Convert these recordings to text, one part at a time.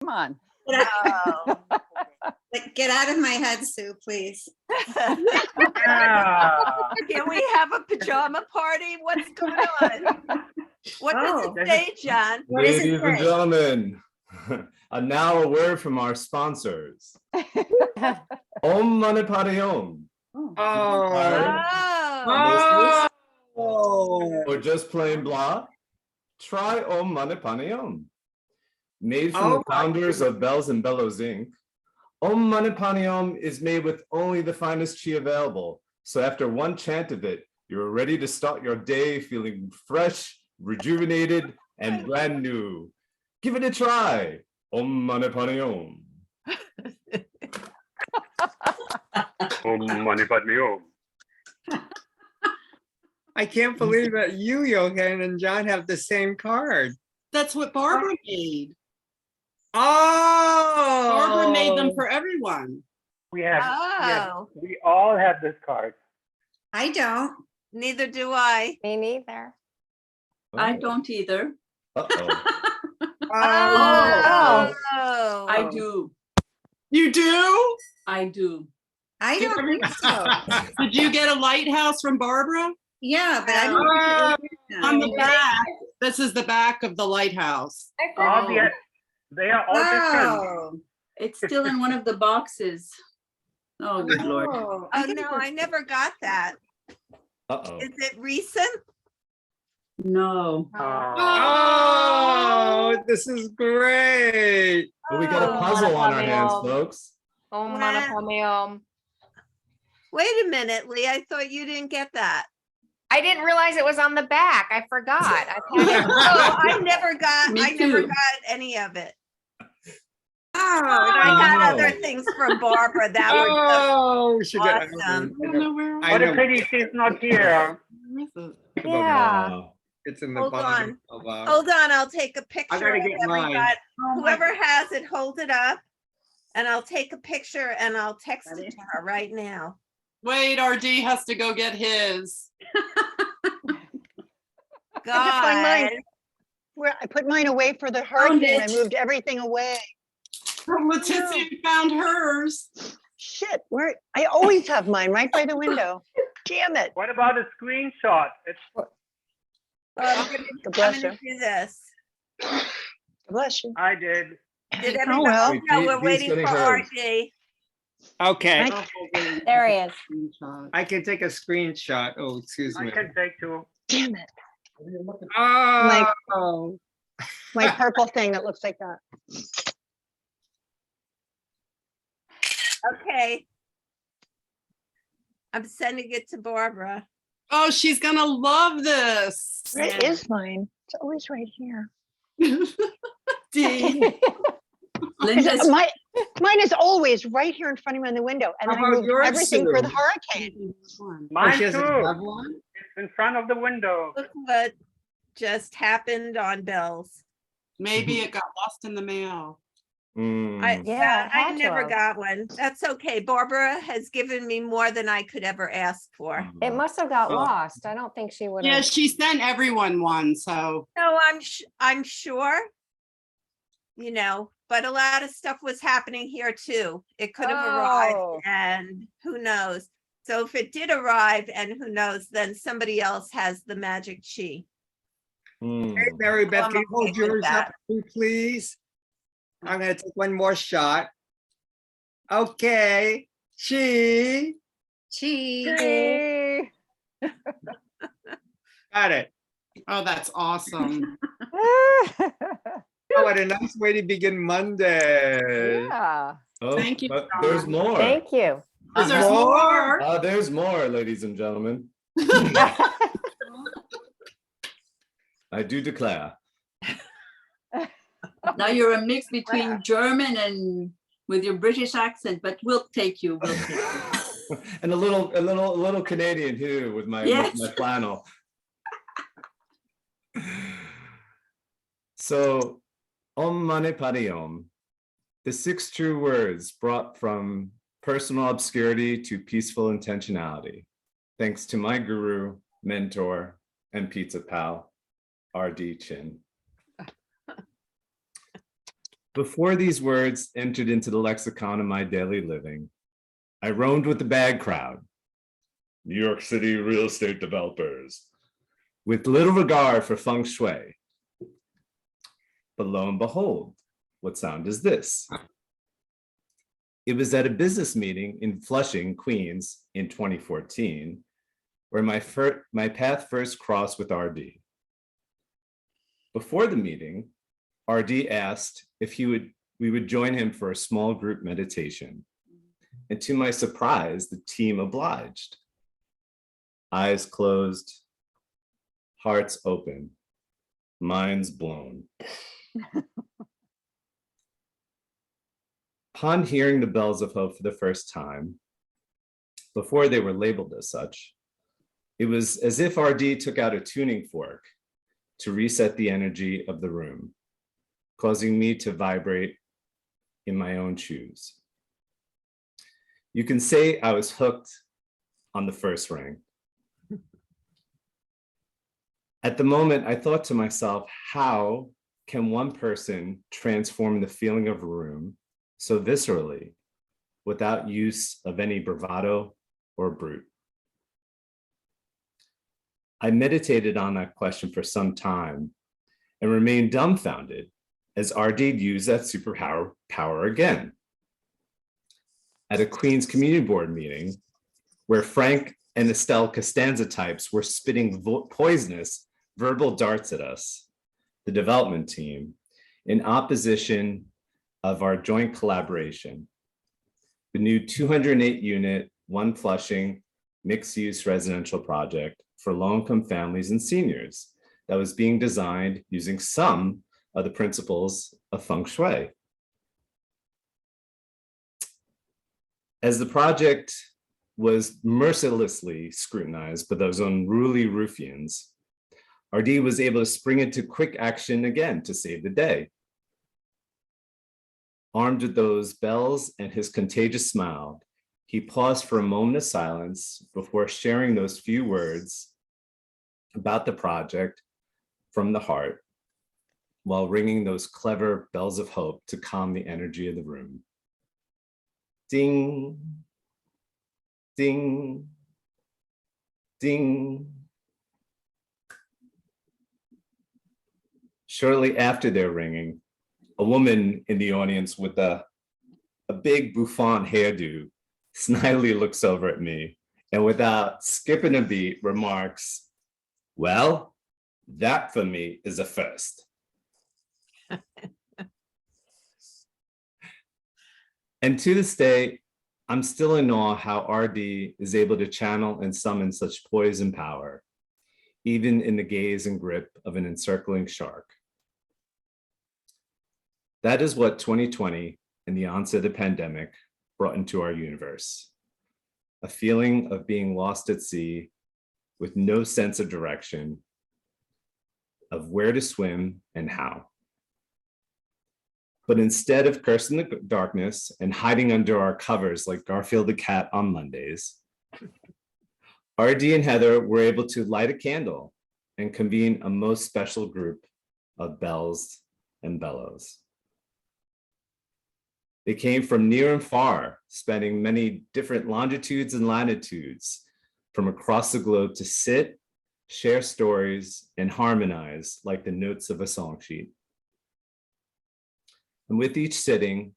Come on. Oh. Like, get out of my head, Sue, please. Yeah. Can we have a pajama party? What's going on? What does Oh. it say, John? What does it Ladies and say? gentlemen, now a word from our sponsors. Om Mani Padme Hum. Oh. Oh, Or just plain blah, try Om Mani Padme Hum. Made from the founders of Bells and Bellows Inc., Om Mani Padme Hum is made with only the finest chi available. So after one chant of it, you're ready to start your day feeling fresh, rejuvenated, and brand new. Give it a try. Om Mani Padme Hum. Om Mani Padme Hum. I can't believe that you, Johan, and John have the same card. That's what Barbara made. Oh! Barbara made them for everyone. We have, Oh. we all have this card. I don't. Neither do I. Me neither. I don't either. Uh-oh. Oh! Oh. I do. You do? I do. I don't think so. Did you get a lighthouse from Barbara? Yeah, but I don't. On the back. This is the back of the lighthouse. All they are all different. Oh. It's still in one of the boxes. Oh, good Lord. Oh, Oh, no, I never got that. Uh-oh. Is it recent? No. Oh, this is great. Well, we got a puzzle on our hands, folks. Om Mani Padme Hum. Wait a minute, Lee. I thought you didn't get that. I didn't realize it was on the back. I forgot. Oh, I never got. Me I never too. got any of it. Oh, I got no. other things from Barbara that were Oh, we should get awesome. I don't know where I What a know. pity she's not here. where is it? Yeah. Wow. It's in the Hold bottom on. of our. Hold on, I'll take a picture gotta of get mine. everybody. Oh my Whoever has it, hold it up. And I'll take a picture and I'll text it Ready? to her right now. Wait, RD has to go get his. God. Where I put mine away for the Found hurricane. I it. moved everything away. Letizia found hers. Shit, where I always have mine right by the window. Damn it. What about a screenshot? It's I'm God bless gonna you. do this. God bless you. I did. Did Oh, everybody well. know Dee- we're Dee's waiting getting for hers. RD? Okay, There he is. I can take a screenshot. Oh, excuse I me. can take two. Damn it. Oh, My purple thing that looks like that. Okay. I'm sending it to Barbara. Oh, she's gonna love this. Where Yeah. is mine? It's always right here. Dee. Linda's Mine is always right here in front of me on the window. And How then I about moved yours, everything for the Sue? hurricane. Mine she doesn't too. have one? It's in front of the window. Look what just happened on Bell's. Maybe it got lost in the mail. Mm. Yeah, it I had to never have. got one. That's okay. Barbara has given me more than I could ever ask for. It must have got Oh. lost. I don't think she would Yeah, have. she sent everyone one, so. No, I'm sure, you know, but a lot of stuff was happening here too. It could have Oh. arrived and who knows? So if it did arrive and who knows, then somebody else has the magic chi. Mm. Hey, Mary Beth, I'm can you hold okay with yours that. up, too, please? I'm gonna take one more shot. Okay, she Cheese. got it. Oh, that's awesome. Oh, what a nice way to begin Monday. Yeah. Oh, Thank you, but John. there's more. Thank you. There's more. There's more, ladies and gentlemen. I do declare. now you're a mix between German and with your British accent, but we'll take you. We'll take you. And a little Canadian too with my, Yes. with my flannel. So, Om Mani Padme Hum, the 6 true words brought from personal obscurity to peaceful intentionality. Thanks to my guru, mentor, and pizza pal, RD Chin. Before these words entered into the lexicon of my daily living, I roamed with the bad crowd, New York City real estate developers, with little regard for feng shui. But lo and behold, what sound is this? It was at a business meeting in Flushing, Queens in 2014, where my path first crossed with RD. Before the meeting, RD asked if we would join him for a small group meditation. And to my surprise, the team obliged. Eyes closed, hearts open, minds blown. Upon hearing the bells of hope for the first time, before they were labeled as such, it was as if RD took out a tuning fork to reset the energy of the room, causing me to vibrate in my own shoes. You can say I was hooked on the first ring. At the moment, I thought to myself, how can one person transform the feeling of a room so viscerally without use of any bravado or brute? I meditated on that question for some time and remained dumbfounded as RD used that superpower again. At a Queens Community Board meeting, where Frank and Estelle Costanza types were spitting poisonous verbal darts at us, the development team, in opposition of our joint collaboration, the new 208 unit, one Flushing mixed-use residential project for low-income families and seniors that was being designed using some of the principles of feng shui. As the project was mercilessly scrutinized by those unruly ruffians, RD was able to spring into quick action again to save the day. Armed with those bells and his contagious smile, he paused for a moment of silence before sharing those few words about the project from the heart, while ringing those clever bells of hope to calm the energy of the room. Ding, ding, ding. Shortly after their ringing, a woman in the audience with a big bouffant hairdo snidely looks over at me and without skipping a beat remarks, "Well, that for me is a first." And to this day, I'm still in awe how RD is able to channel and summon such poise and power, even in the gaze and grip of an encircling shark. That is what 2020 and the onset of the pandemic brought into our universe. A feeling of being lost at sea with no sense of direction, of where to swim and how. But instead of cursing the darkness and hiding under our covers like Garfield the cat on Mondays, RD and Heather were able to light a candle and convene a most special group of bells and bellows. They came from near and far, spanning many different longitudes and latitudes from across the globe to sit, share stories, and harmonize like the notes of a song sheet. And with each sitting,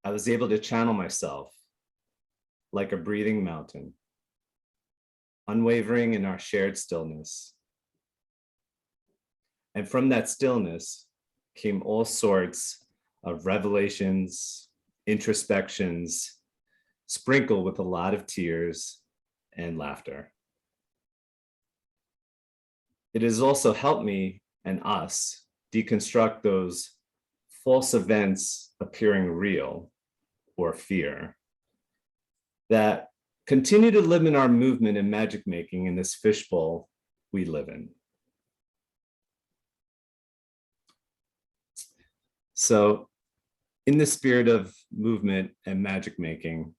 I was able to channel myself like a breathing mountain, unwavering in our shared stillness. And from that stillness came all sorts of revelations, introspections, sprinkled with a lot of tears and laughter. It has also helped me and us deconstruct those false events appearing real or fear that continue to live in our movement and magic making in this fishbowl we live in. So in the spirit of movement and magic making,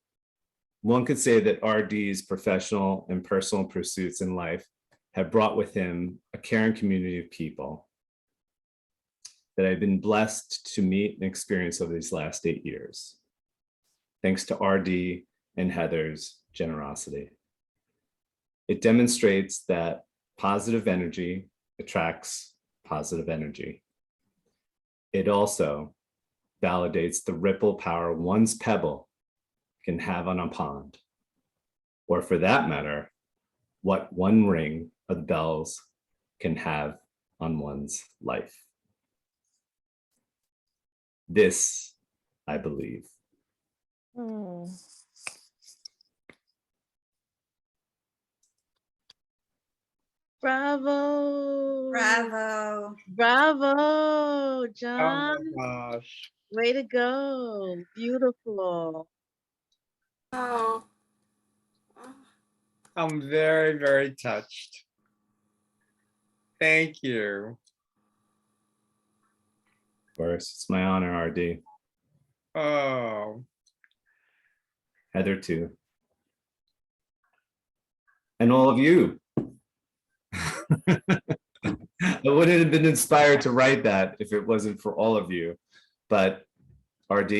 one could say that RD's professional and personal pursuits in life have brought with him a caring community of people that I've been blessed to meet and experience over these last 8 years, thanks to RD and Heather's generosity. It demonstrates that positive energy attracts positive energy. It also validates the ripple power one's pebble can have on a pond, or for that matter, what one ring of bells can have on one's life. This, I believe. Hmm. Bravo. Bravo. Bravo, Oh John. my gosh. Way to go. Beautiful. Oh. I'm very, very touched. Thank you. Of course, it's my honor, RD. Oh, Heather too. And all of you. I wouldn't have been inspired to write that if it wasn't for all of you. But RD,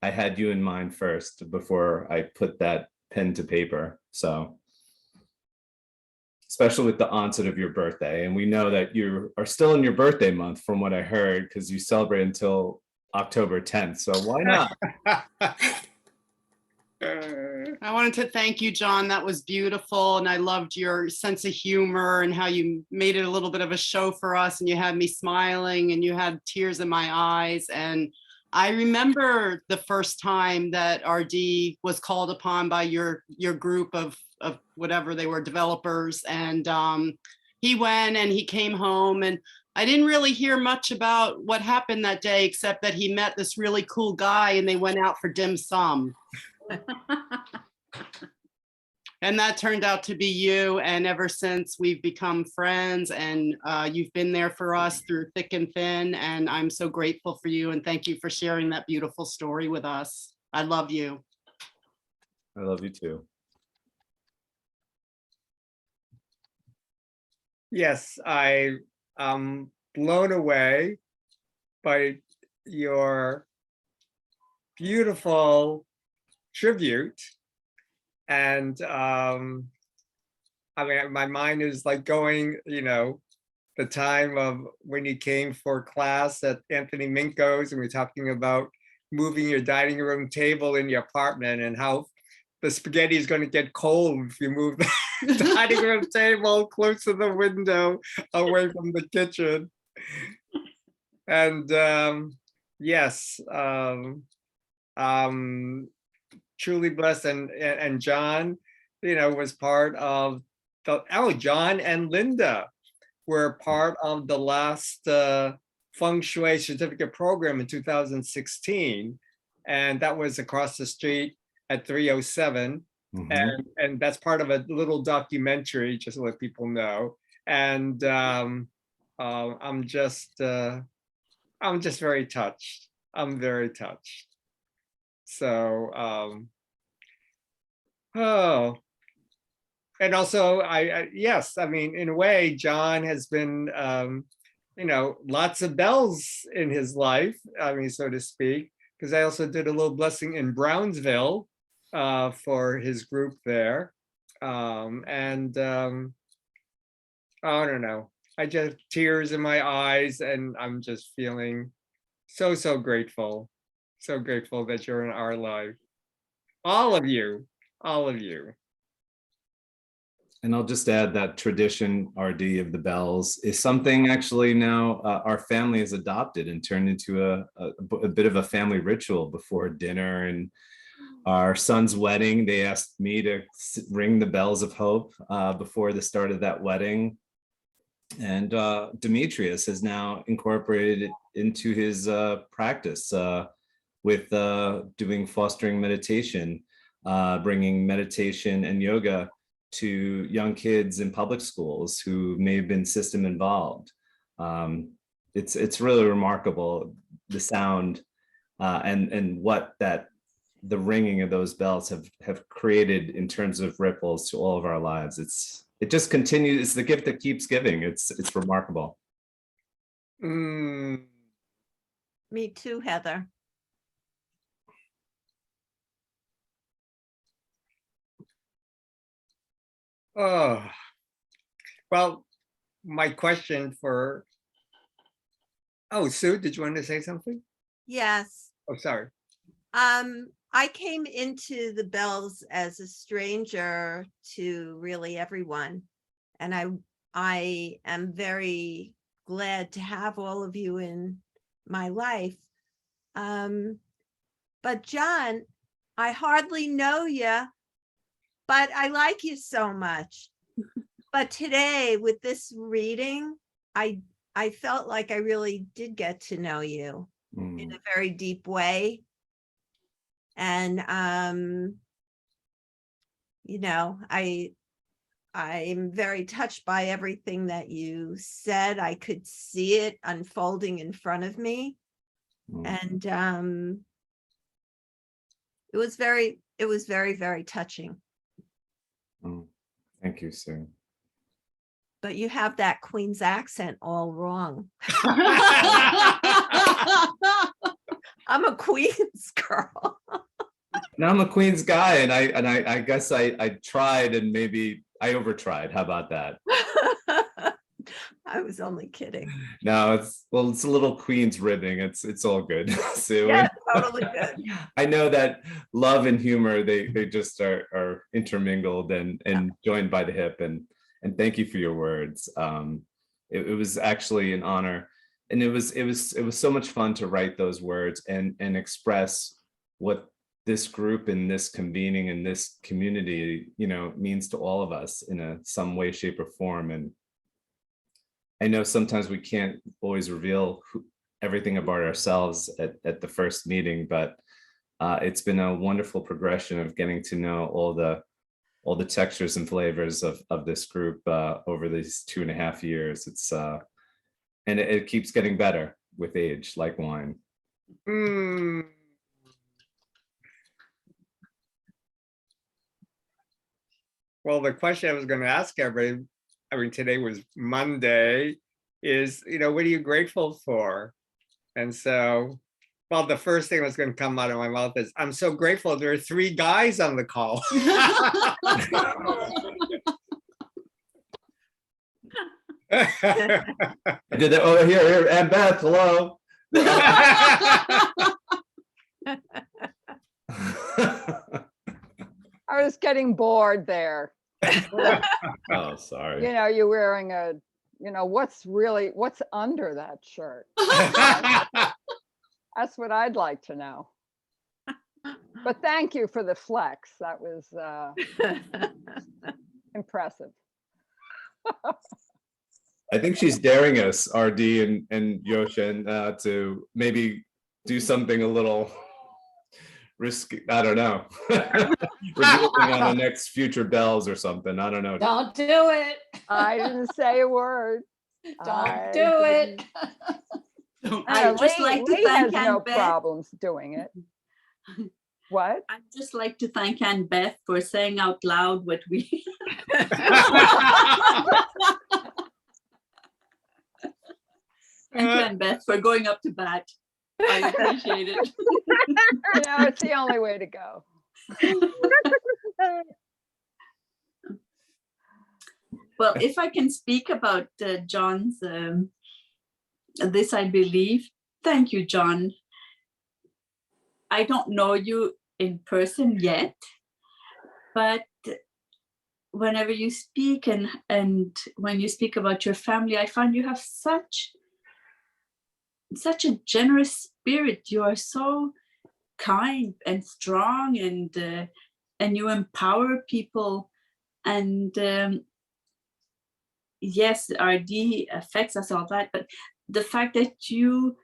I had you in mind first before I put that pen to paper. So, especially with the onset of your birthday. And we know that you are still in your birthday month from what I heard, because you celebrate until October 10th. So why not? I wanted to thank you, John. That was beautiful. And I loved your sense of humor and how you made it a little bit of a show for us. And you had me smiling and you had tears in my eyes. And I remember the first time that RD was called upon by your group of whatever they were, developers. And he went and he came home, and I didn't really hear much about what happened that day, except that he met this really cool guy and they went out for dim sum. And that turned out to be you. And ever since, we've become friends, and you've been there for us through thick and thin. And I'm so grateful for you. And thank you for sharing that beautiful story with us. I love you. I love you too. yes, I am blown away by your beautiful tribute. And I mean, my mind is like going, the time of when you came for class at Anthony Minko's, and we're talking about moving your dining room table in your apartment and how the spaghetti is going to get cold if you move the dining room table close to the window away from the kitchen. And yes, truly blessed. And John, was part of John and Linda were part of the last Feng Shui certificate program in 2016. And that was across the street at 307. And that's part of a little documentary, just to let people know. And I'm just very touched. I'm very touched. So, and also yes, I mean, in a way, John has been, lots of bells in his life, I mean, so to speak, because I also did a little blessing in Brownsville for his group there. And I don't know, I just tears in my eyes, and I'm just feeling so grateful. So grateful that you're in our life. All of you. And I'll just add that tradition, RD, of the bells is something actually now our family has adopted and turned into a bit of a family ritual before dinner. And our son's wedding, they asked me to ring the bells of hope before the start of that wedding. And Demetrius has now incorporated it into his practice with doing fostering meditation, bringing meditation and yoga to young kids in public schools who may have been system involved. It's really remarkable, the sound and what the ringing of those bells have created in terms of ripples to all of our lives. It just continues. It's the gift that keeps giving. It's remarkable. Me too, Heather. Oh, well, my question for, oh, Sue, did you want to say something? Yes. Oh, sorry. I came into the Bells as a stranger to really everyone. And I am very glad to have all of you in my life. But John, I hardly know you, but I like you so much. But today with this reading, I felt like I really did get to know you in a very deep way. And you know, I'm very touched by everything that you said. I could see it unfolding in front of me. And it was very, very touching. Thank you, Sue. But you have that Queen's accent all wrong. I'm a Queen's girl. Now I'm a Queens guy, and I guess I tried, and maybe I overtried. How about that? I was only kidding. No, it's a little Queens ribbing. It's all good, Sue. Yeah, totally good. I know that love and humor, they just are intermingled and joined by the hip. And thank you for your words. It was actually an honor, and it was so much fun to write those words and express what this group and this convening and this community, you know, means to all of us in some way, shape, or form. And I know sometimes we can't always reveal everything about ourselves at the first meeting, but it's been a wonderful progression of getting to know all the textures and flavors of this group over these 2.5 years. It's and it keeps getting better with age, like wine. Well, the question I was going to ask everybody, I mean, today was Monday, is, you know, what are you grateful for? And so, well, the first thing that's going to come out of my mouth is, I'm so grateful there are 3 guys on the call. I did that. Oh, here, and Beth, hello. I was getting bored there. Oh, sorry. You know, you're wearing what's under that shirt? That's what I'd like to know. But thank you for the flex. That was impressive. I think she's daring us, RD and Yoshin, to maybe do something a little risky. I don't know. Revealing on the next future Bells or something. I don't know. Don't do it. I didn't say a word. Don't do it. I'd just like to Lee thank has no Ann Beth. problems doing it. What? I'd just like to thank Ann Beth for saying out loud what we. Thank you, Ann Beth, for going up to bat. I appreciate it. You know, it's the only way to go. Well, if I can speak about John's, this I believe. Thank you, John. I don't know you in person yet, but whenever you speak and when you speak about your family, I find you have such a generous spirit. You are so kind and strong, and you empower people. And yes, RD affects us, all that, but the fact that you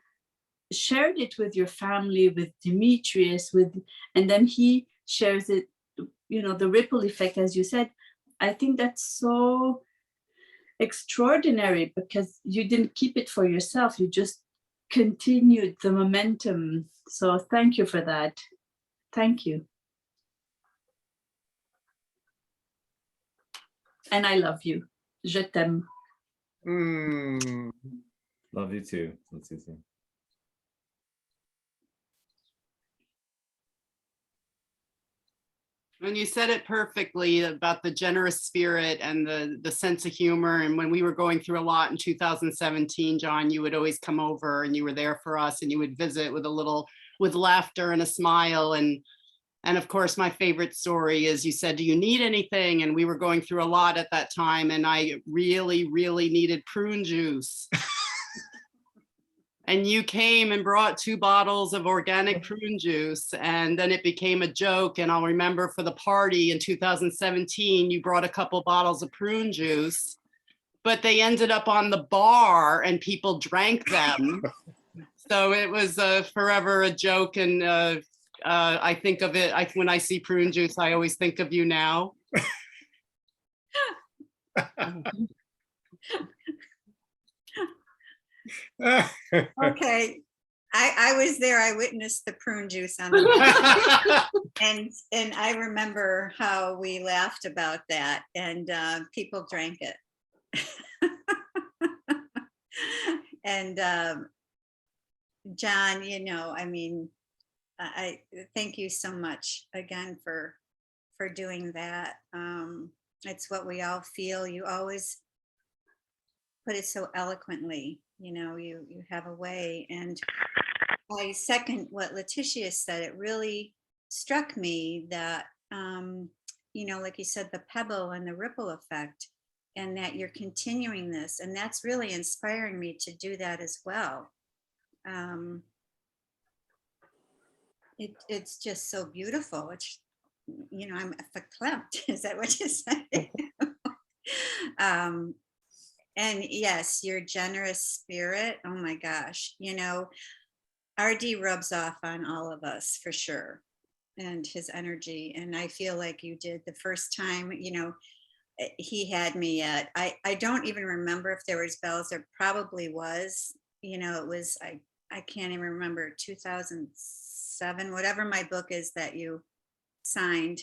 shared it with your family, with Demetrius, and then he shares it, you know, the ripple effect, as you said, I think that's so extraordinary, because you didn't keep it for yourself. You just continued the momentum. So thank you for that. Thank you. And I love you. Je t'aime. Love you too. Let's see. And you said it perfectly about the generous spirit and the sense of humor. And when we were going through a lot in 2017, John, you would always come over and you were there for us and you would visit with laughter and a smile. And of course, my favorite story is you said, do you need anything? And we were going through a lot at that time. And I really, really needed prune juice. And you came and brought 2 bottles of organic prune juice. And then it became a joke. And I'll remember for the party in 2017, you brought a couple bottles of prune juice, but they ended up on the bar and people drank them. So it was forever a joke. And I think of it, when I see prune juice, I always think of you now. Okay, I was there. I witnessed the prune juice on the and I remember how we laughed about that, and people drank it. And John, I mean, I thank you so much again for doing that. It's what we all feel. You always put it so eloquently. You have a way. And I second what Letitia said. It really struck me that, like you said, the pebble and the ripple effect, and that you're continuing this. And that's really inspiring me to do that as well. It's just so beautiful. It's, I'm verklempt. Is that what you said? And yes, your generous spirit. Oh my gosh. RD rubs off on all of us for sure. And his energy. And I feel like you did the first time, he had me at, I don't even remember if there was bells. There probably was, it was, I can't even remember, 2007, whatever my book is that you signed.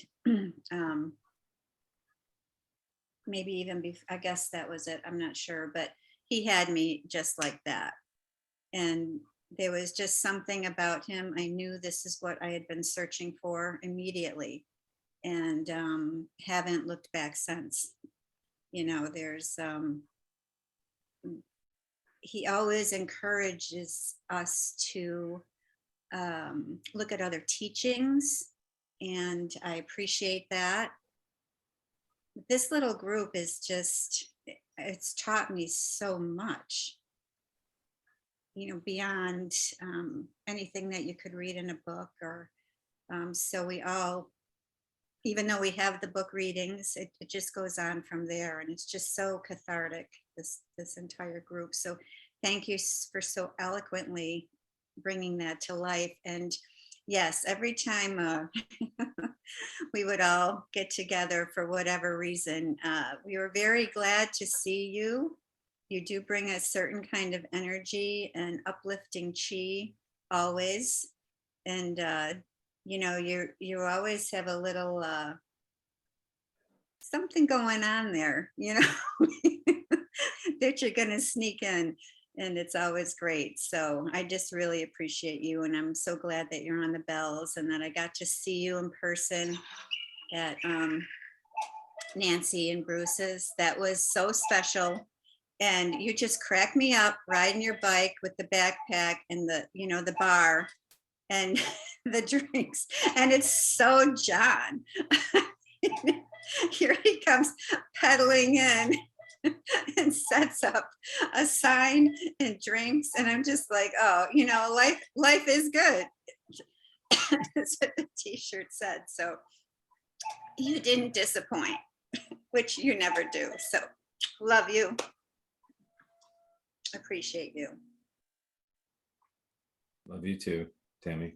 Maybe even I guess that was it. I'm not sure, but he had me just like that. And there was just something about him. I knew this is what I had been searching for immediately, and haven't looked back since. There's, he always encourages us to look at other teachings, and I appreciate that. This little group is just, it's taught me so much, beyond anything that you could read in a book, or so we all, even though we have the book readings, it just goes on from there, and it's just so cathartic, this entire group. So thank you for so eloquently bringing that to life. And yes, every time we would all get together for whatever reason, we were very glad to see you. You do bring a certain kind of energy and uplifting chi always. And, you always have a little something going on there, that you're going to sneak in. And it's always great. So I just really appreciate you. And I'm so glad that you're on the bells and that I got to see you in person at Nancy and Bruce's. That was so special. And you just cracked me up riding your bike with the backpack and the bar and the drinks. And it's so John. Here he comes pedaling in and sets up a sign and drinks, and I'm just like, oh, life is good. That's what the t-shirt said. So you didn't disappoint, which you never do. So love you, appreciate you. Love you too, Tammy.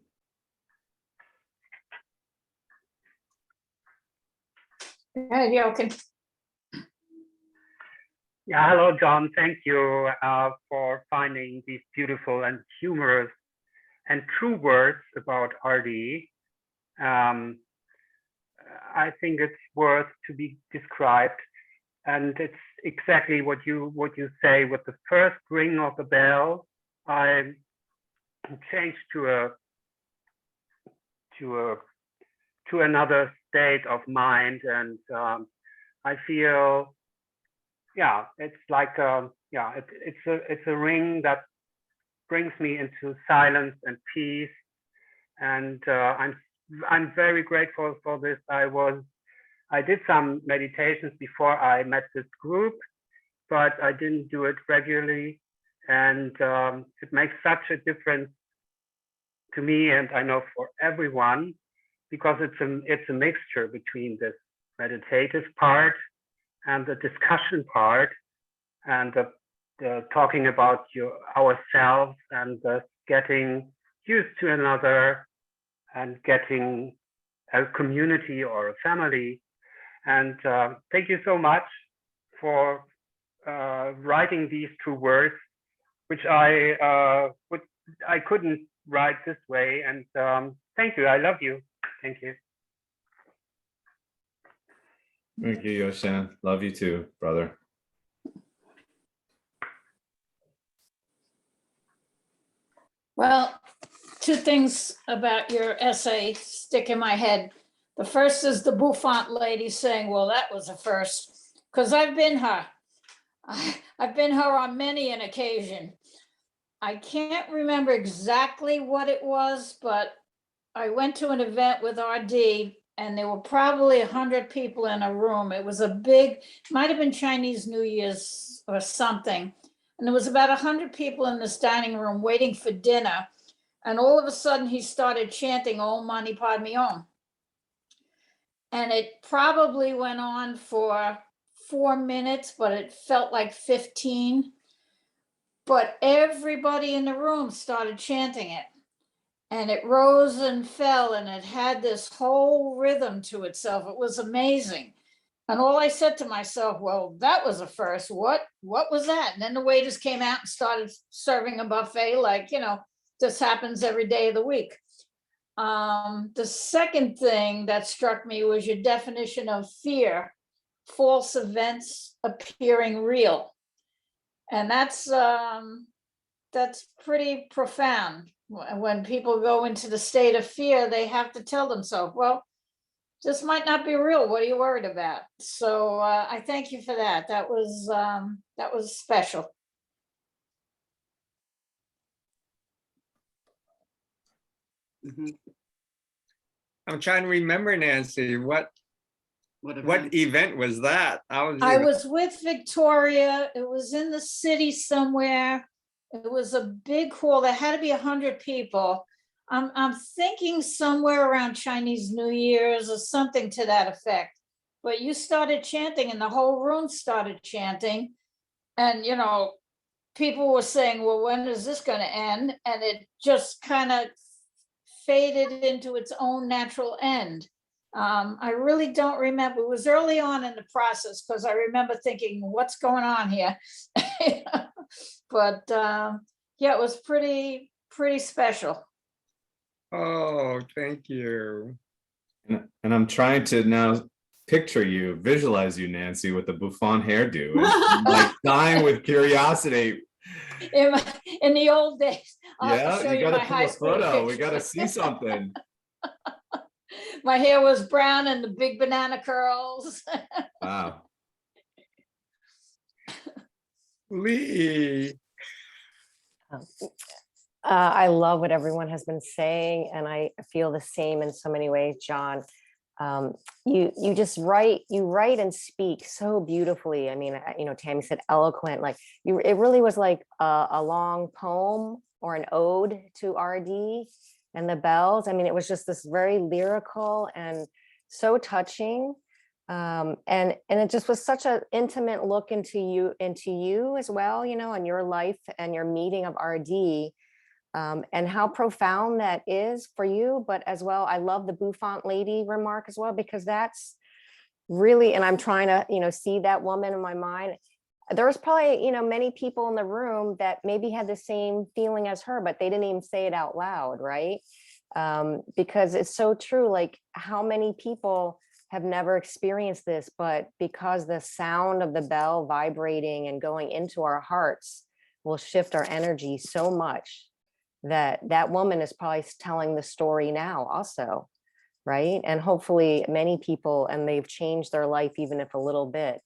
Yeah, hello, John. Thank you for finding these beautiful and humorous and true words about RD. I think it's worth to be described, and it's exactly what you say. With the first ring of the bell, I changed to another state of mind, and I feel, yeah, it's like it's a ring that brings me into silence and peace, and I'm very grateful for this. I did some meditations before I met this group, but I didn't do it regularly, and it makes such a difference to me, and I know for everyone, because it's a mixture between this meditative part and the discussion part, and the talking about ourselves, and getting used to another, and getting a community or a family. And thank you so much for writing these 2 words, which I couldn't write this way. And thank you. I love you. Thank you. Thank you, Yoshan. Love you too, brother. Well, 2 things about your essay stick in my head. The first is the bouffant lady saying, well, that was a first, because I've been her. I've been her on many an occasion. I can't remember exactly what it was, but I went to an event with RD and there were probably 100 people in a room. It was a big, might have been Chinese New Year's or something. And there was about 100 people in this dining room waiting for dinner. And all of a sudden he started chanting Om Mani Padme Hum. And it probably went on for 4 minutes, but it felt like 15. But everybody in the room started chanting it. And it rose and fell, and it had this whole rhythm to itself. It was amazing. And all I said to myself, well, that was a first. What was that? And then the waiters came out and started serving a buffet like, this happens every day of the week. The second thing that struck me was your definition of fear, false events appearing real. And that's pretty profound. When people go into the state of fear, they have to tell themselves, well, this might not be real. What are you worried about? So I thank you for that. That was special. I'm trying to remember, Nancy, what event was that? I was with Victoria. It was in the city somewhere. It was a big hall. There had to be 100 people. I'm thinking somewhere around Chinese New Year's or something to that effect. But you started chanting and the whole room started chanting. And, people were saying, well, when is this going to end? And it just kind of faded into its own natural end. I really don't remember. It was early on in the process because I remember thinking, what's going on here? But yeah, it was pretty special. Oh, thank you. And I'm trying to now picture you, visualize you, Nancy, with the bouffant hairdo, and I'm like dying with curiosity. In the old days. Yeah, you gotta pull a photo. We gotta see something. My hair was brown and the big banana curls. Wow. Lee. I love what everyone has been saying, and I feel the same in so many ways, John. You just write and speak so beautifully. I mean, Tammy said eloquent, like it really was like a long poem or an ode to RD and the bells. I mean, it was just this very lyrical and so touching. And it just was such an intimate look into you as well, and your life and your meeting of RD. And how profound that is for you, but as well, I love the bouffant lady remark as well, because that's really, and I'm trying to, see that woman in my mind. There was probably, many people in the room that maybe had the same feeling as her, but they didn't even say it out loud, right? Because it's so true, like how many people have never experienced this, but because the sound of the bell vibrating and going into our hearts will shift our energy so much that woman is probably telling the story now also, right? And hopefully many people, and they've changed their life, even if a little bit.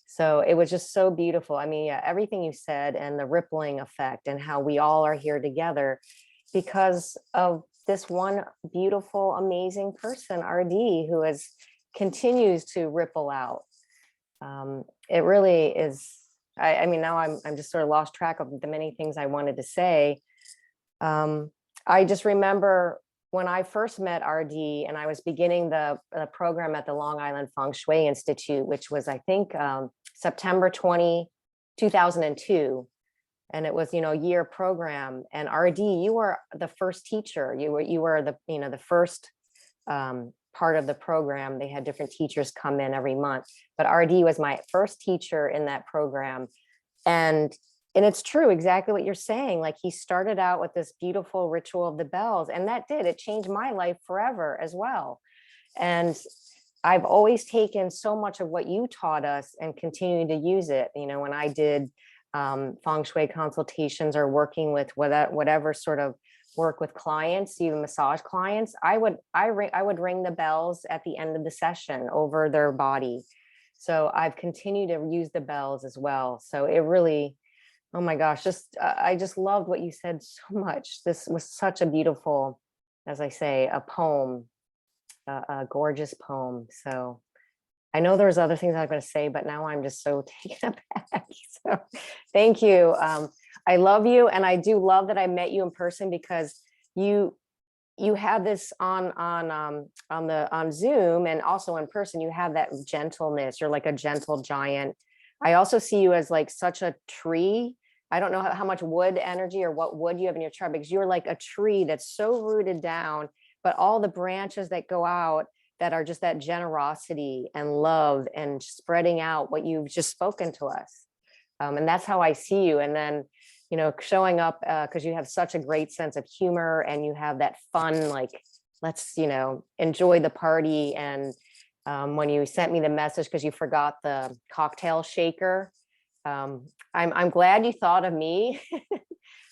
So it was just so beautiful. I mean, yeah, everything you said and the rippling effect and how we all are here together because of this one beautiful, amazing person, RD, who has continues to ripple out. It really is. I mean, now I'm just sort of lost track of the many things I wanted to say. I just remember when I first met RD and I was beginning the program at the Long Island Feng Shui Institute, which was, I think, September 2002. And it was, a year program. And RD, you were the first teacher. You were the, the first part of the program. They had different teachers come in every month, but RD was my first teacher in that program. And it's true, exactly what you're saying. Like, he started out with this beautiful ritual of the bells, and it changed my life forever as well. And I've always taken so much of what you taught us and continuing to use it. When I did feng shui consultations or working with whatever sort of work with clients, even massage clients, I would ring the bells at the end of the session over their body. So I've continued to use the bells as well. So it really, oh my gosh, I just loved what you said so much. This was such a beautiful, as I say, a poem, a gorgeous poem. So I know there's other things I'm going to say, but now I'm just so taken aback. So thank you. I love you. And I do love that I met you in person, because you have this on Zoom and also in person. You have that gentleness. You're like a gentle giant. I also see you as like such a tree. I don't know how much wood energy or what wood you have in your chart, because you're like a tree that's so rooted down, but all the branches that go out that are just that generosity and love and spreading out what you've just spoken to us. And that's how I see you. And then, showing up because you have such a great sense of humor and you have that fun, like, let's, enjoy the party. And when you sent me the message, because you forgot the cocktail shaker, I'm glad you thought of me.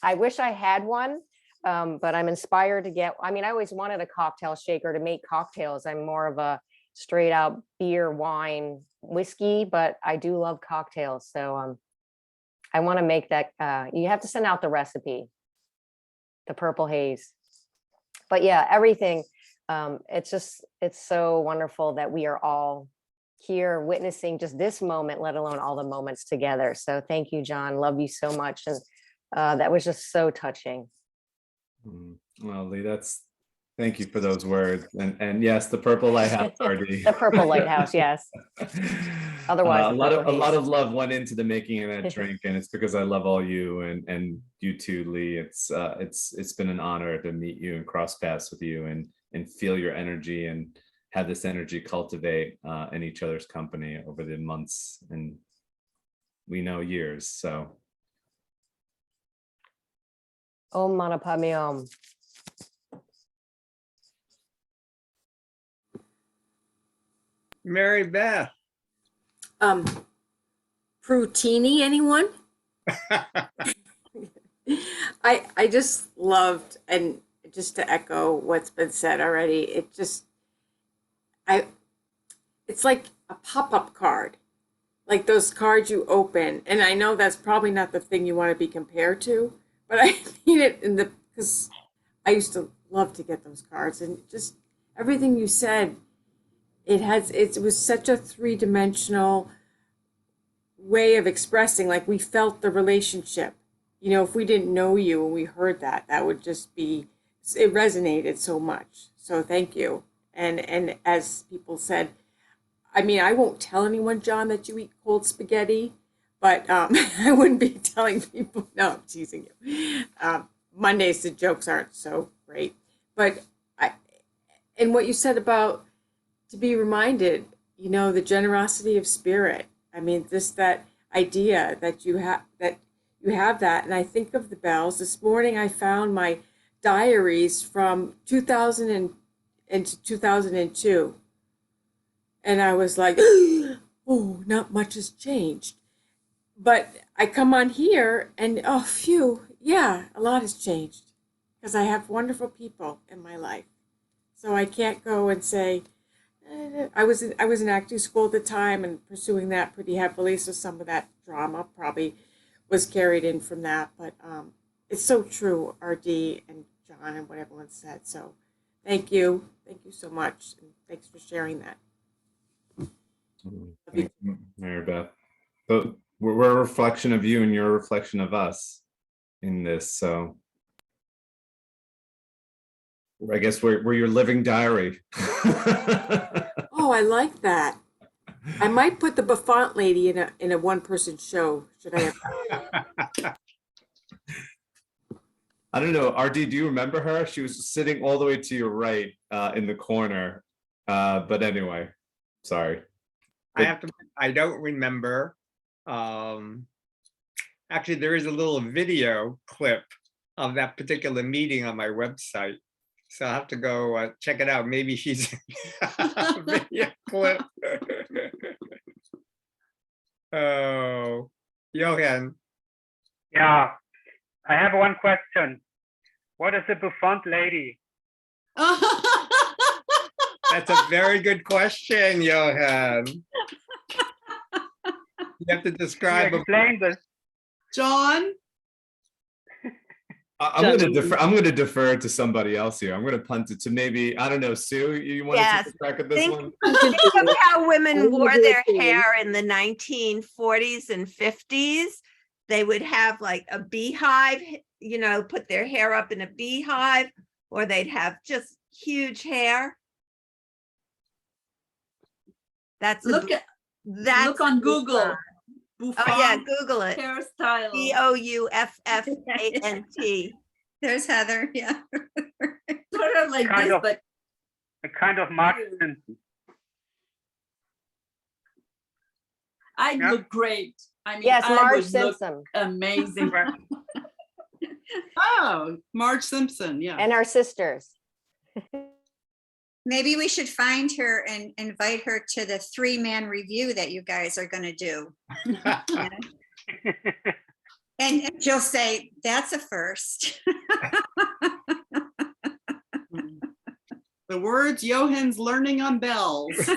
I wish I had one, but I'm inspired to get, I always wanted a cocktail shaker to make cocktails. I'm more of a straight out beer, wine, whiskey, but I do love cocktails. So I want to make that, you have to send out the recipe, the purple haze. But yeah, everything, it's so wonderful that we are all here witnessing just this moment, let alone all the moments together. So thank you, John. Love you so much. And that was just so touching. Well, Lee, thank you for those words. And yes, the purple lighthouse, RD. The purple lighthouse, yes. Otherwise, a lot of love went into the making of that drink, and it's because I love all you and you too, Lee. It's been an honor to meet you and cross paths with you and feel your energy and have this energy cultivate in each other's company over the months, and we know years. So Om Mani Padme Hum. Mary Beth. Prutini, anyone? I just loved, and just to echo what's been said already, it's like a pop-up card, like those cards you open. And I know that's probably not the thing you want to be compared to, but I mean it because I used to love to get those cards, and just everything you said, it was such a three-dimensional way of expressing, like we felt the relationship. If we didn't know you and we heard that would just be, it resonated so much. So thank you. And as people said, I won't tell anyone, John, that you eat cold spaghetti, but I wouldn't be telling people. No, I'm teasing you. Mondays, the jokes aren't so great. But and what you said about to be reminded, the generosity of spirit. Just that idea that you have that. And I think of the bells. This morning I found my diaries from 2000 and 2002. And I was like, oh, not much has changed. But I come on here and, oh, phew, yeah, a lot has changed. Because I have wonderful people in my life. So I can't go and say, I was in acting school at the time and pursuing that pretty heavily, so some of that drama probably was carried in from that. But it's so true, RD and John and what everyone said. So thank you so much, and thanks for sharing that. Mary Beth. But we're a reflection of you and you're a reflection of us in this. So I guess we're your living diary. Oh, I like that. I might put the Buffont lady in a one-person show. Should I have I don't know, RD, do you remember her? She was sitting all the way to your right in the corner. But anyway, sorry. I don't remember. Actually, there is a little video clip of that particular meeting on my website. So I'll have to go check it out. Maybe she's a video clip. Oh, Johan. Yeah, I have one question. What is a Buffont lady? That's a very good question, Johan. You have to describe. Explain this, John. I'm going to defer to somebody else here. I'm going to punt it to maybe, I don't know, Sue, you want to take a crack at this one? Think of how women wore their hair in the 1940s and 50s. They would have like a beehive, put their hair up in a beehive, or they'd have just huge hair. That's Look on Google. Oh yeah, Google it. Hairstyle. Bouffant. There's Heather. Yeah. Sort of like kind this, of, but a kind of Mark Simpson. I look great. I mean, Yes, I Marge would look Simpson. amazing. Oh, Marge Simpson. Yeah. And our sisters. Maybe we should find her and invite her to the 3-man review that you guys are going to do. And she'll say, that's a first. The words Johan's learning on bells.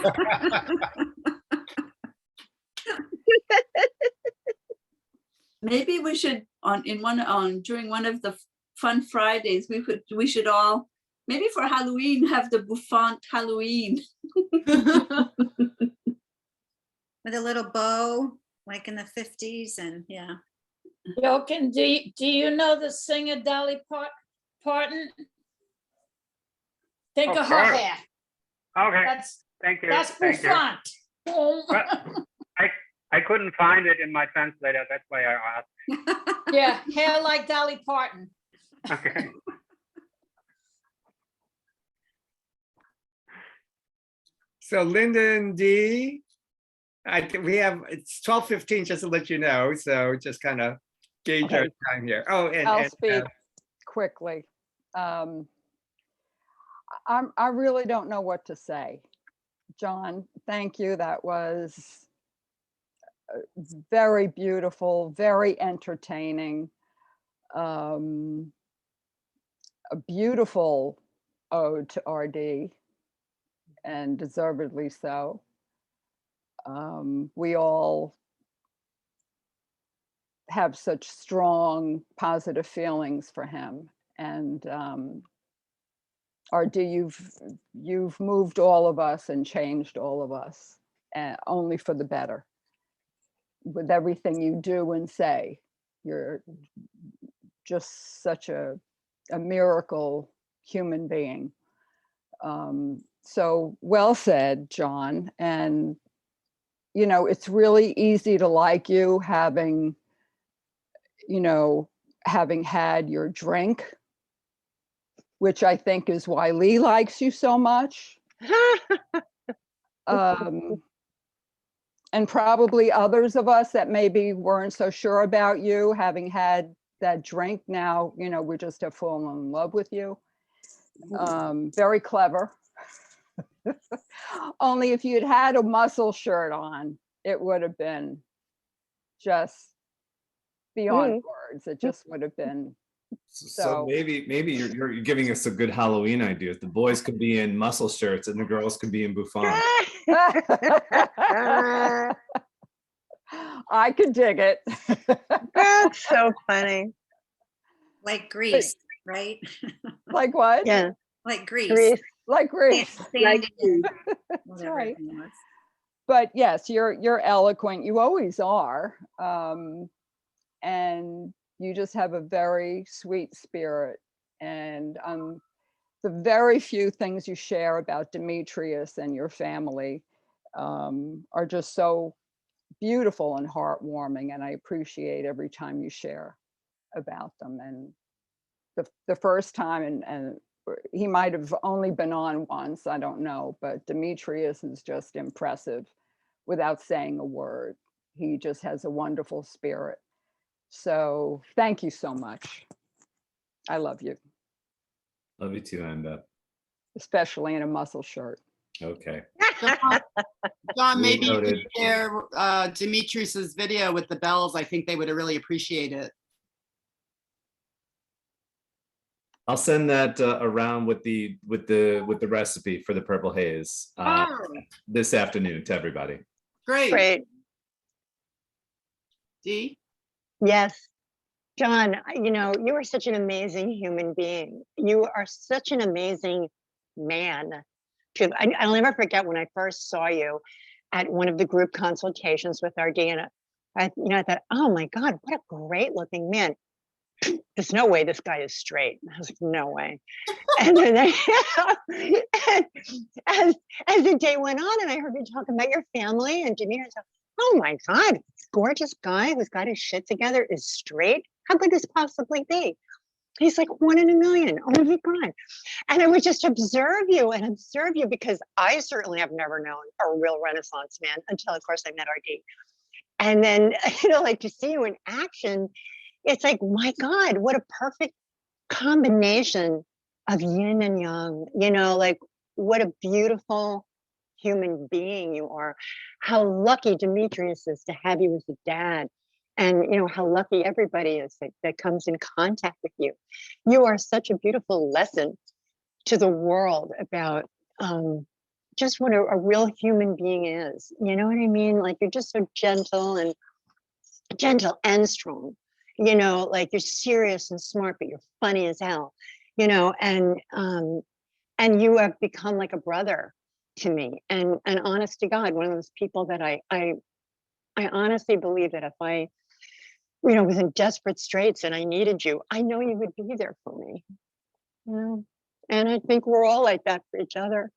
Maybe we should during one of the fun Fridays, we should all, maybe for Halloween, have the Buffont Halloween. With a little bow, like in the 50s, and yeah. Jochen, do you know the singer Dolly Parton? Think of her hair. Okay, thank you. That's Thank you. Buffont. Well, I couldn't find it in my translator. That's why I asked. Yeah, hair like Dolly Parton. Okay. So Linda and Dee, I think it's 12:15, just to let you know. So just kind of gauge our time here. Oh, I'll speak quickly. I really don't know what to say. John, thank you. That was very beautiful, very entertaining. A beautiful ode to RD, and deservedly so. We all have such strong positive feelings for him, and RD, you've moved all of us and changed all of us, only for the better. With everything you do and say, you're just such a miracle human being. So well said, John. And it's really easy to like you having had your drink, which I think is why Lee likes you so much. And probably others of us that maybe weren't so sure about you, having had that drink, now, we just have fallen in love with you. Very clever. Only if you'd had a muscle shirt on, it would have been just beyond words. It just would have been So So maybe you're giving us a good Halloween idea. The boys could be in muscle shirts and the girls could be in bouffant. I could dig it. That's so funny. Like Greece, right? Like what? Yeah, Like Greece. Greece. Like Greece. Standing in That's whatever right. it was. But yes, you're eloquent. You always are. And you just have a very sweet spirit. And the very few things you share about Demetrius and your family are just so beautiful and heartwarming. And I appreciate every time you share about them. And the first time, and he might have only been on once, I don't know, but Demetrius is just impressive without saying a word. He just has a wonderful spirit. So thank you so much. I love you, Love you too, Amanda. especially in a muscle shirt. Okay. John, maybe you could Noted. share Demetrius's video with the bells. I think they would really appreciate it. I'll send that around with the recipe for the purple haze this afternoon to everybody. Great. Great. Dee? Yes. John, you are such an amazing human being. You are such an amazing man. I'll never forget when I first saw you at one of the group consultations with RD, and I thought, oh my God, what a great looking man. There's no way this guy is straight. I was like, no way. And then as the day went on and I heard you talk about your family and Jimmy, I thought, oh my God, this gorgeous guy who's got his shit together is straight. How could this possibly be? He's like 1 in a million. Oh my God. And I would just observe you because I certainly have never known a real Renaissance man until, of course, I met RD. And then, like to see you in action, it's like, my God, what a perfect combination of yin and yang, like what a beautiful human being you are. How lucky Demetrius is to have you as a dad. And how lucky everybody is that comes in contact with you. You are such a beautiful lesson to the world about just what a real human being is. You know what I mean? Like you're just so gentle and strong. Like you're serious and smart, but you're funny as hell. And you have become like a brother to me. And honest to God, one of those people that I honestly believe that if I was in desperate straits and I needed you, I know you would be there for me. And I think we're all like that for each other.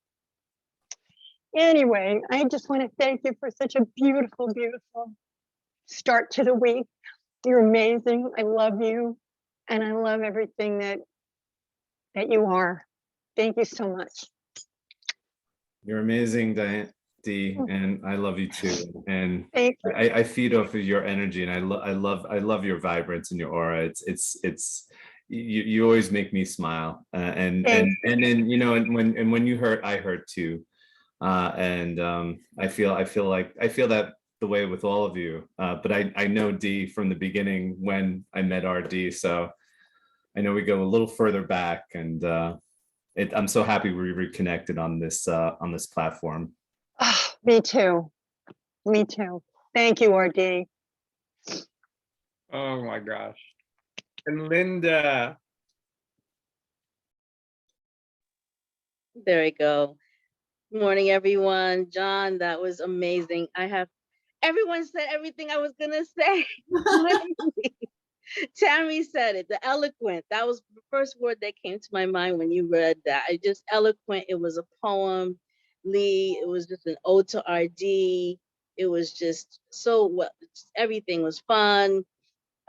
Anyway, I just want to thank you for such a beautiful, beautiful start to the week. You're amazing. I love you. And I love everything that you are. Thank you so much. You're amazing, Dee, and I love you too. And Thank you. I feed off of your energy, and I love your vibrance and your aura. It's you always make me smile. And then and when you hurt, I hurt too. I feel that the way with all of you. But I know Dee from the beginning when I met RD, so I know we go a little further back, and I'm so happy we reconnected on this platform. Oh, me too. Me too. Thank you, RD. Oh my gosh. And Linda. There we go. Good morning, everyone. John, that was amazing. Everyone said everything I was gonna say. Literally. Tammy said it, the eloquent. That was the first word that came to my mind when you read that. Just eloquent. It was a poem. Lee, it was just an ode to RD. It was just so well. Everything was fun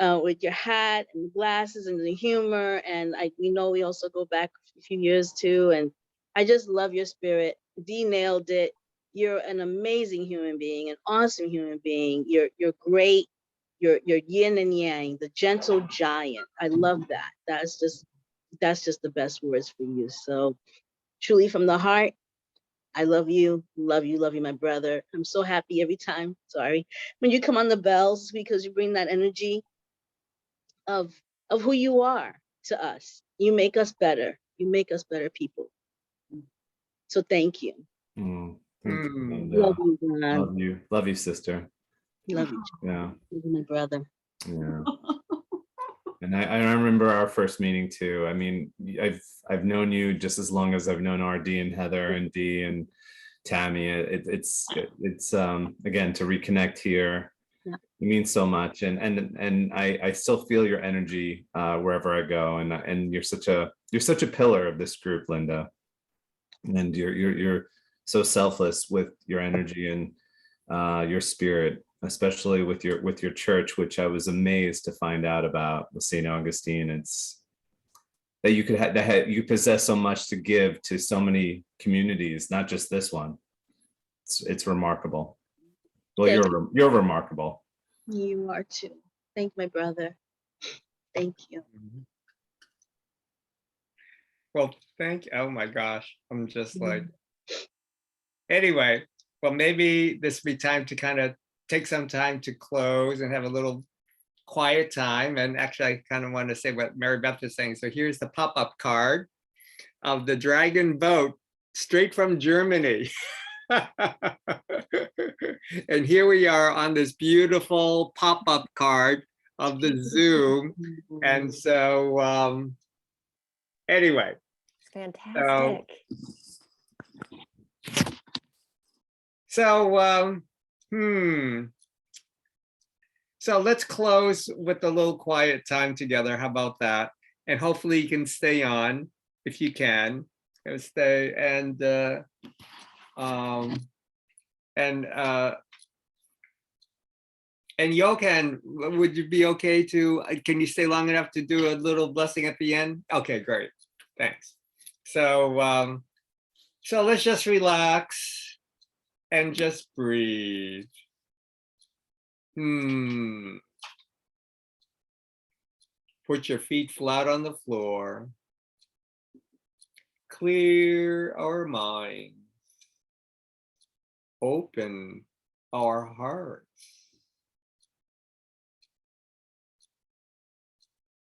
with your hat and the glasses and the humor. And we know we also go back a few years too. And I just love your spirit. Dee nailed it. You're an amazing human being, an awesome human being. You're great. You're yin and yang, the gentle giant. I love that. That's just the best words for you. So truly from the heart, I love you, my brother. I'm so happy every time, when you come on the bells, because you bring that energy of who you are. to us. You make us better. You make us better people. So thank you. Mm, thank you, Mm. Linda. Love you, John. Love you, sister. Love you, Yeah, John. You're my brother. yeah. And I remember our first meeting too. I mean, I've known you just as long as I've known RD and Heather and Dee and Tammy. It's again, to reconnect here. Yeah. It means so much, and I still feel your energy wherever I go, and you're such a pillar of this group, Linda. And you're so selfless with your energy and your spirit, especially with your church, which I was amazed to find out about with St. Augustine. It's that you could you possess so much to give to so many communities, not just this one. It's remarkable. Well, you're remarkable. You are too. Thank my brother. Thank you. Well, oh my gosh, I'm just like, anyway, well, maybe this would be time to kind of take some time to close and have a little quiet time. And actually, I kind of want to say what Mary Beth is saying. So here's the pop-up card of the Dragon Boat, straight from Germany. And here we are on this beautiful pop-up card of the Zoom. And so anyway. It's fantastic. So let's close with a little quiet time together. How about that? And hopefully you can stay on if you can. Stay and Johan, would you be okay to, can you stay long enough to do a little blessing at the end? Okay, great. Thanks. So so let's just relax and just breathe. Put your feet flat on the floor. Clear our minds. Open our hearts.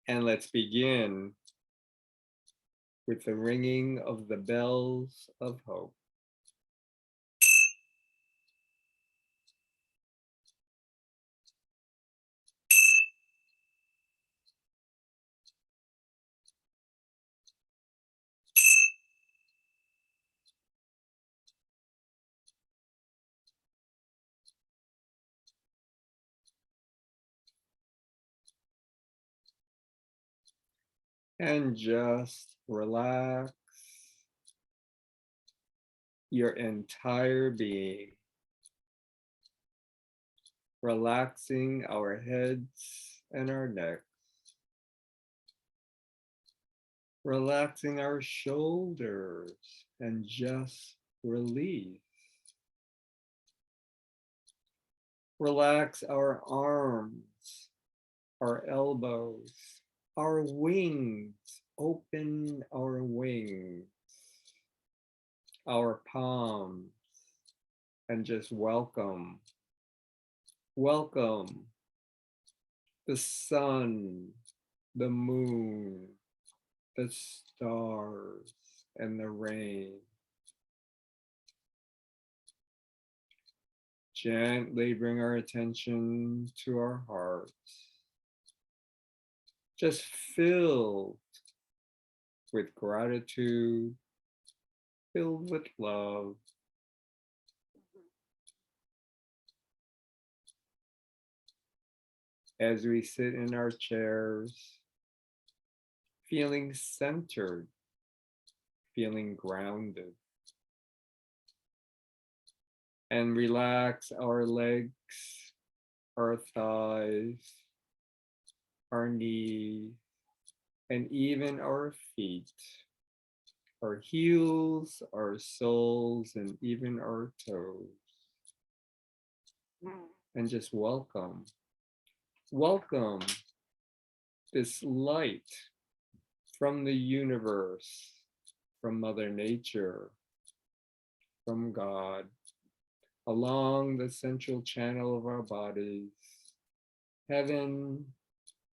And let's begin with the ringing of the bells of hope. And just relax your entire being, relaxing our heads and our necks, relaxing our shoulders, and just release. Relax our arms, our elbows, our wings. Open our wings, our palms, and just welcome. Welcome the sun, the moon, the stars, and the rain. Gently bring our attention to our hearts. Just filled with gratitude, filled with love. As we sit in our chairs, feeling centered, feeling grounded. And relax our legs, our thighs, our knees, and even our feet, our heels, our soles, and even our toes. And just welcome. Welcome this light from the universe, from Mother Nature, from God, along the central channel of our bodies, heaven,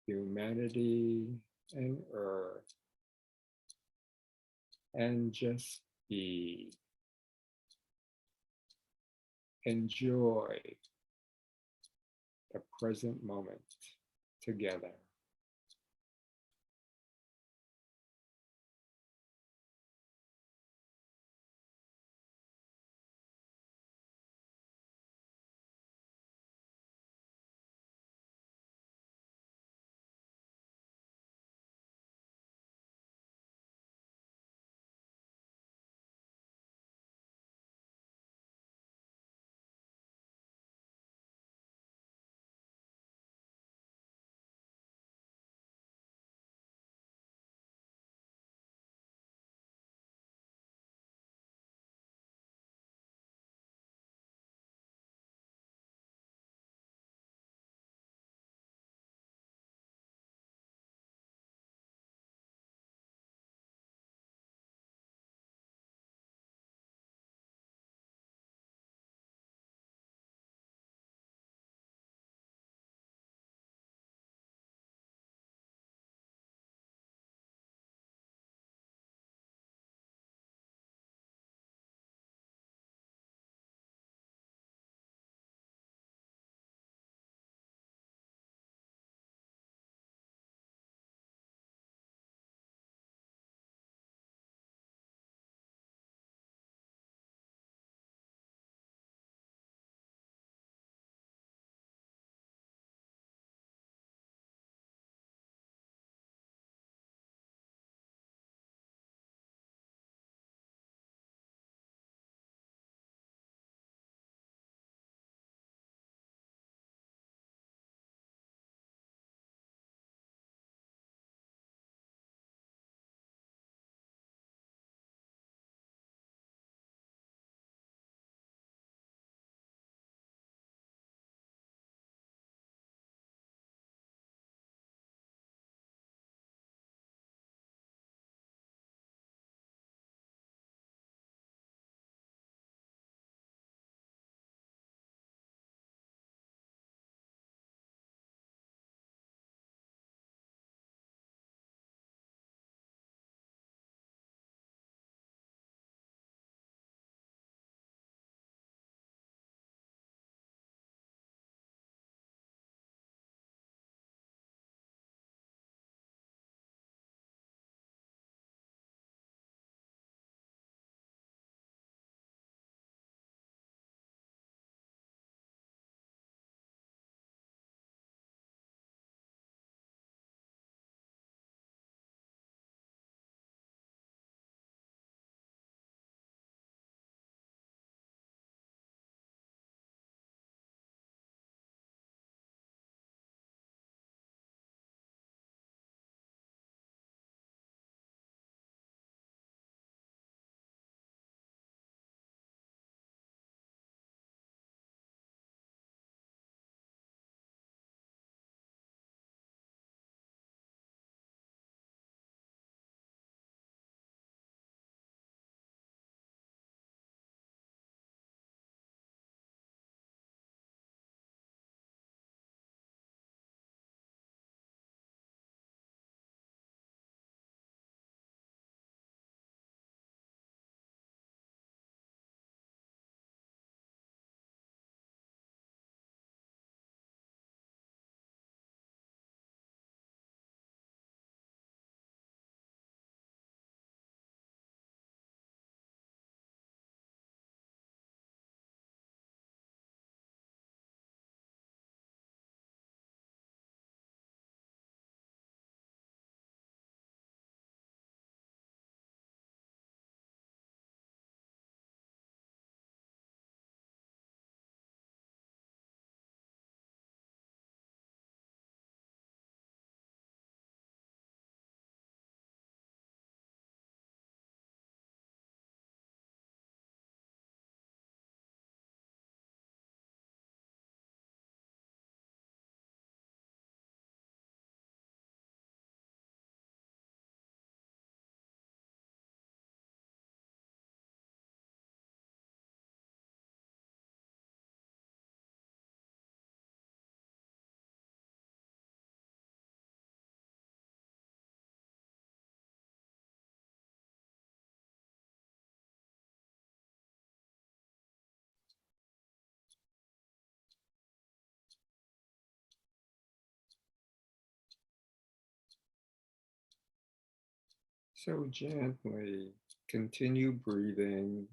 humanity, and earth and just be. Enjoy the present moment together. So gently continue breathing.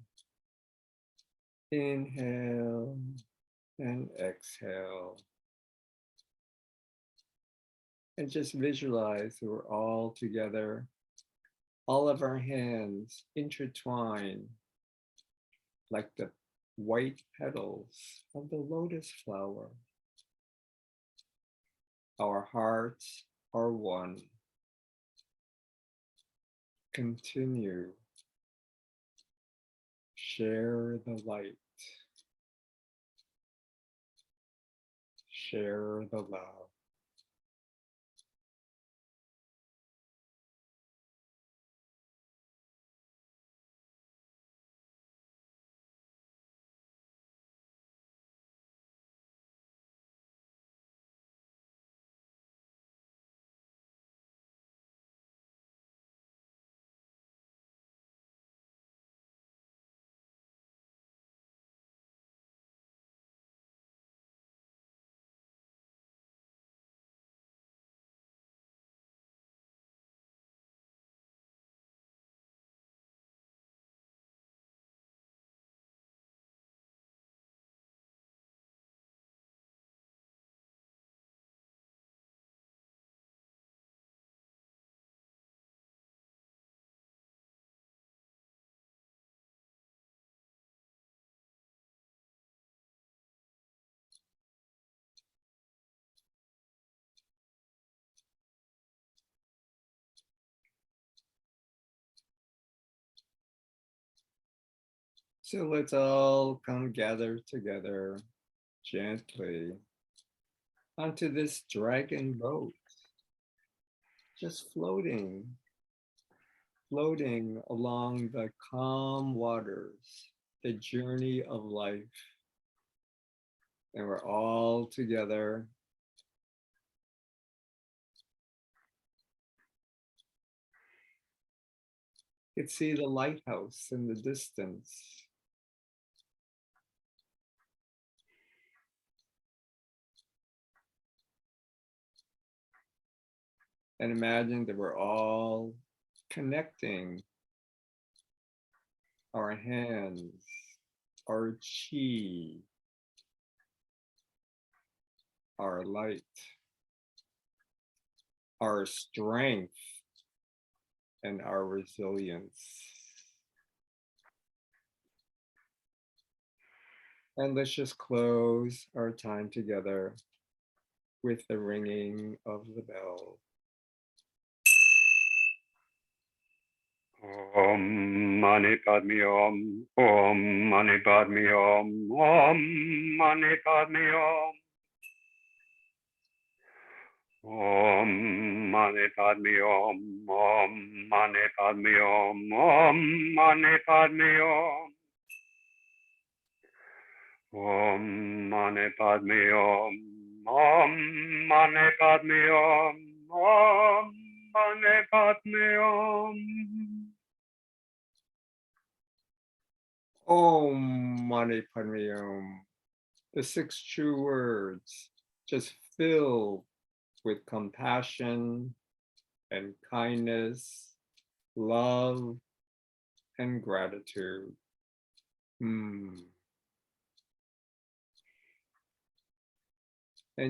Inhale and exhale. And just visualize that we're all together, all of our hands intertwined like the white petals of the lotus flower. Our hearts are one. Continue. Share the light. Share the love. So let's all come gather together gently onto this dragon boat, just floating along the calm waters, the journey of life. And we're all together. You can see the lighthouse in the distance. And imagine that we're all connecting our hands, our chi, our light, our strength, and our resilience. And let's just close our time together with the ringing of the bell. Om Mani Padme Hum. Om Mani Padme Hum. Om Mani Padme Hum. Om Mani Padme Hum. Om Mani Padme Hum. Om Mani Padme Hum. Om Mani Padme Hum. Om Mani Padme Hum. Om Mani Padme Hum. Om Mani Padme Hum. The 6 true words, just filled with compassion and kindness, love and gratitude. And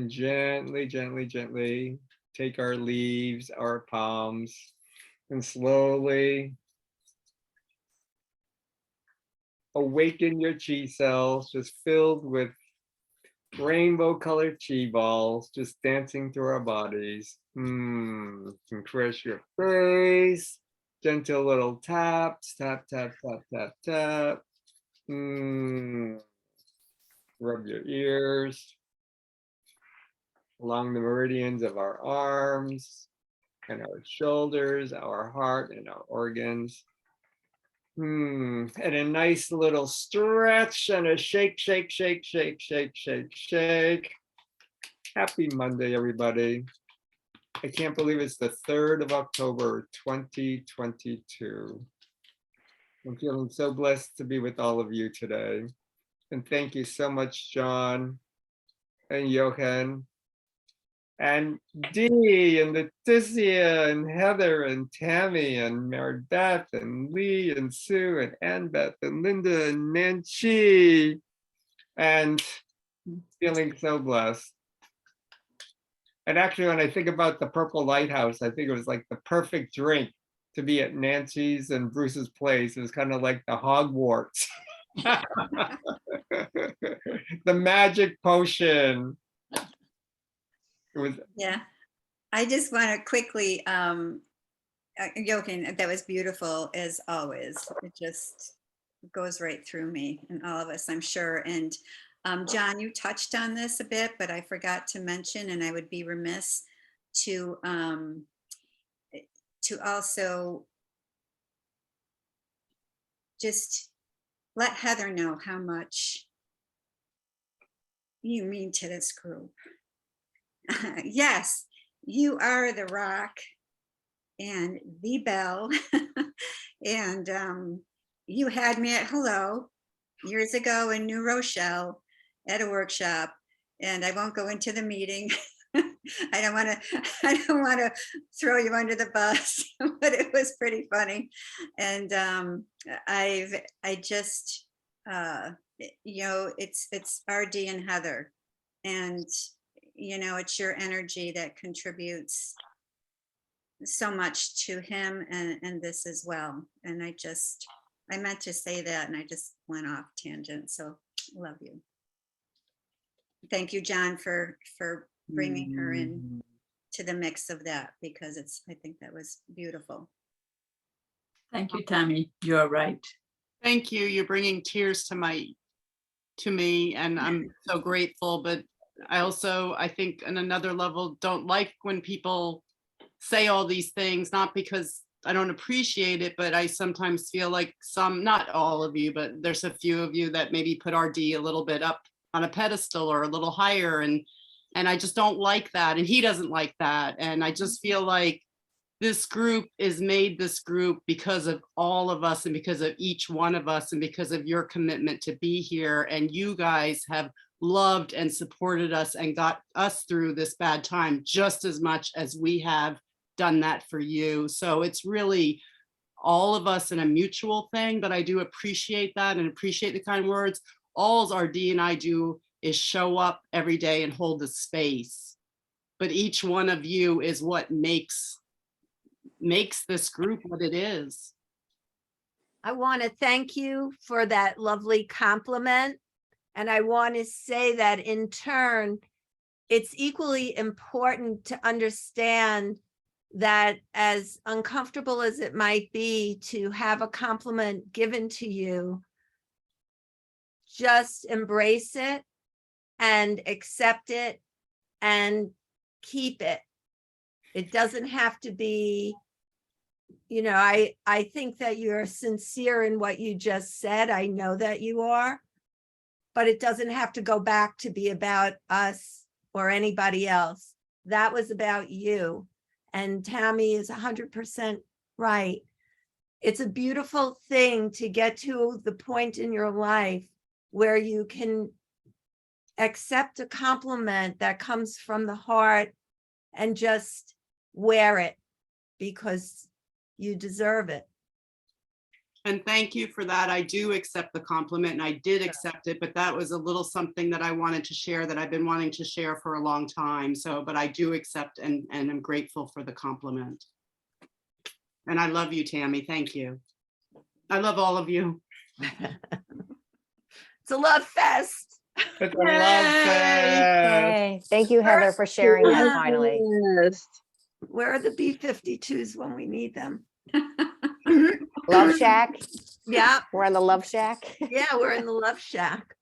gently, gently, gently take our leaves, our palms, and slowly awaken your chi cells, just filled with rainbow colored chi balls, just dancing through our bodies. And caress your face, gentle little taps, tap, tap, tap, tap, tap. Rub your ears along the meridians of our arms and our shoulders, our heart and our organs. And a nice little stretch and a shake, shake, shake, shake, shake, shake, shake. Happy Monday, everybody. I can't believe it's the 3rd of October, 2022. I'm feeling so blessed to be with all of you today. And thank you so much, John and Johan. and Dee and Leticia and Heather and Tammy and Mary Beth and Lee and Sue and Ann Beth and Linda and Nancy, and feeling so blessed. And actually, when I think about the Purple Lighthouse, I think it was like the perfect drink to be at Nancy's and Bruce's place. It was kind of like the Hogwarts. The magic potion. It was. Yeah, I just want to quickly, Jochen, that was beautiful as always. It just goes right through me and all of us, I'm sure. And John, you touched on this a bit, but I forgot to mention, and I would be remiss to also just let Heather know how much you mean to this group. Yes, you are the rock and the bell. And you had me at hello years ago in New Rochelle at a workshop, and I won't go into the meeting. I don't want to throw you under the bus, but it was pretty funny. And I just it's RD and Heather, and it's your energy that contributes so much to him and this as well. And I meant to say that, and I just went off tangent. So love you. Thank you, John, for bringing her in to the mix of that, because I think that was beautiful. Thank you, Tammy. You're right. Thank you. You're bringing tears to me, and I'm so grateful. But I think on another level, don't like when people say all these things, not because I don't appreciate it, but I sometimes feel like not all of you, but there's a few of you that maybe put RD a little bit up on a pedestal or a little higher. And I just don't like that. And he doesn't like that. And I just feel like this group is made this group because of all of us and because of each one of us and because of your commitment to be here. And you guys have loved and supported us and got us through this bad time just as much as we have done that for you. So it's really all of us in a mutual thing, but I do appreciate that and appreciate the kind words. All RD and I do is show up every day and hold the space. But each one of you is what makes this group what it is. I want to thank you for that lovely compliment. And I want to say that in turn, it's equally important to understand that as uncomfortable as it might be to have a compliment given to you, just embrace it and accept it and keep it. It doesn't have to be, I think that you're sincere in what you just said. I know that you are, but it doesn't have to go back to be about us or anybody else. That was about you. And Tammy is 100% right. It's a beautiful thing to get to the point in your life where you can accept a compliment that comes from the heart and just wear it because you deserve it. And thank you for that. I do accept the compliment, and I did accept it, but that was a little something that I wanted to share that I've been wanting to share for a long time. So, but I do accept and I'm grateful for the compliment. And I love you, Tammy. Thank you. I love all of you. It's a love fest. It's a love fest. Yay. Thank you, Heather, for sharing that finally. Yes. Where are the B-52s when we need them? Love Shack. Yeah, We're on the Love Shack. yeah, we're in the love shack.